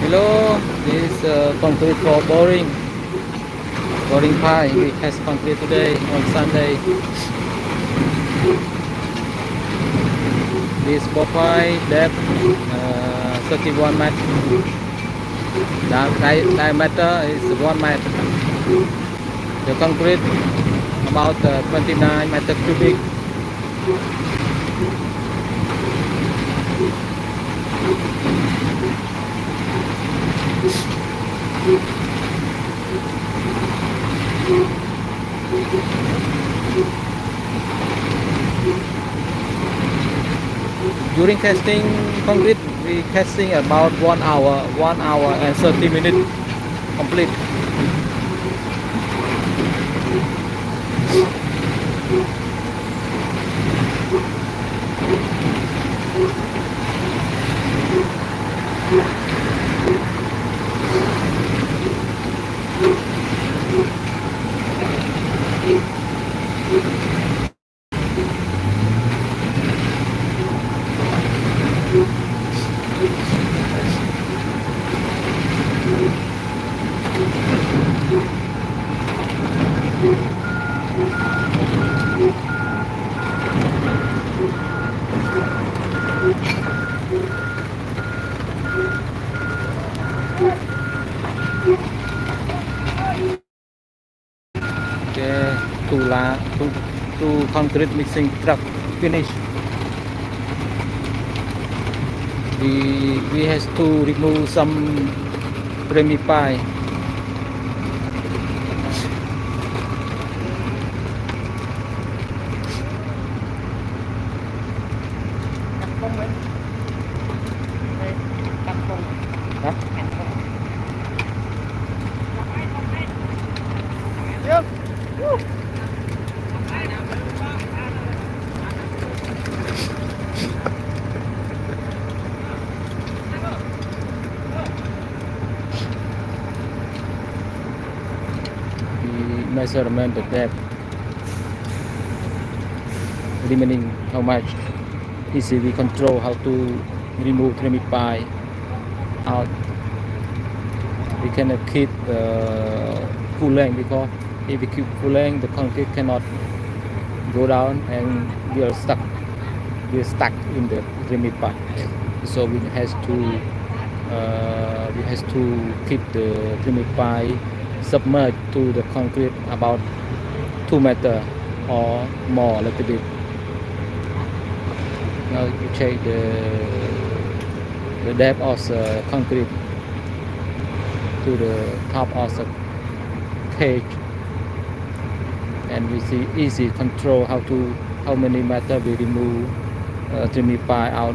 Hello, this is concrete for boring. Boring pipe. We has concrete today on Sunday. This bore pipe depth 31 meter. Diameter is 1 meter. The concrete about 29 meter cubic. During casting concrete, we casting about 1 hour and 30 minutes complete. Okay, two concrete mixing truck finish. We has to remove some premi pie. The measurement the depth remaining how much easy we control how to remove premi pie out. We cannot keep full length because if we keep full length the concrete cannot go down and we are stuck in the premi pie. So we has to keep the premi pie submerged to the concrete about 2 meters or more a little bit. Now you check the depth of the concrete to the top of the cage, and we see easy control how many meter we remove premi pie out.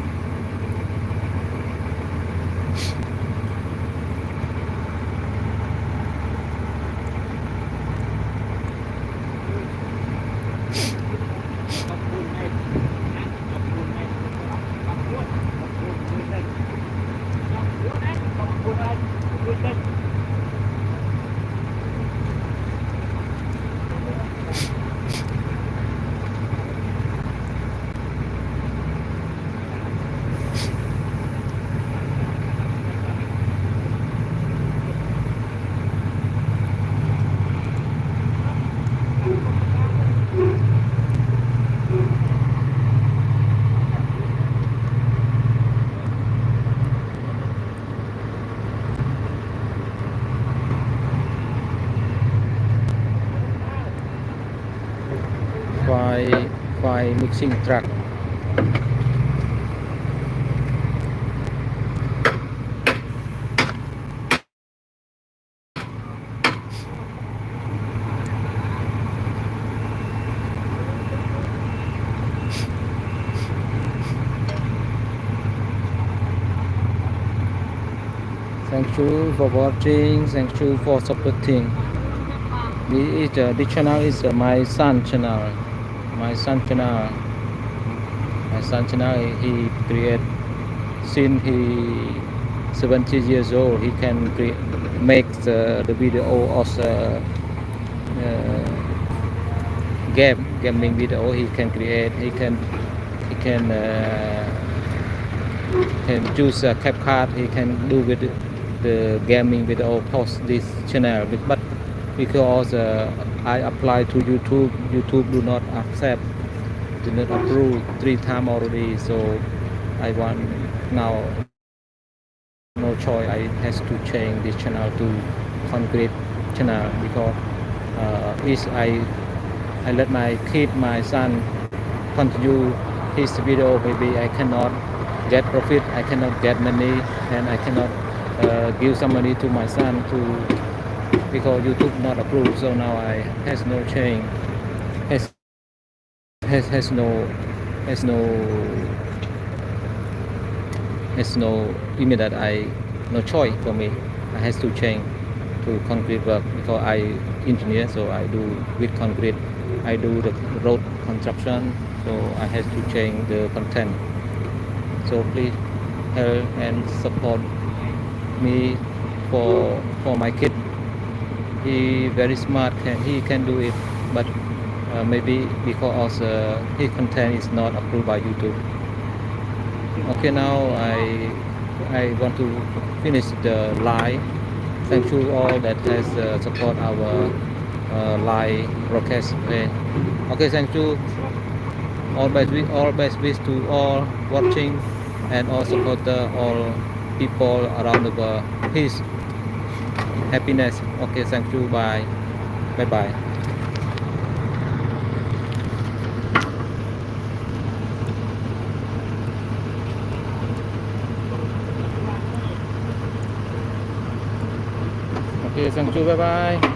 By mixing truck. Thank you for watching. Thank you for supporting. This channel is my son channel. My son channel. He create since he 70 years old. He can make the video of the gaming video. He can create. He can choose a CapCut. He can do with the gaming video post this channel. But because I apply to YouTube do not accept, do not approve 3 times already. So I want now no choice. I has to change this channel to concrete channel because is I let my son continue his video. Maybe I cannot get profit, I cannot get money, and I cannot give some money to my son because YouTube not approve. So now I has no change, has no It's no image that I no choice for me. I has to change to concrete work because I engineer, so I do with concrete. I do the road construction, so I have to change the content. So please help and support me for my kid. He very smart, he can do it, but maybe because his content is not approved by YouTube. Okay, now I want to finish the live. Thank you all that has support our live broadcast. Okay, thank you. All best wish to all watching and all supporter, all people around the world. Peace, happiness. Okay, thank you. Bye. Bye bye. Okay, thank you. Bye bye.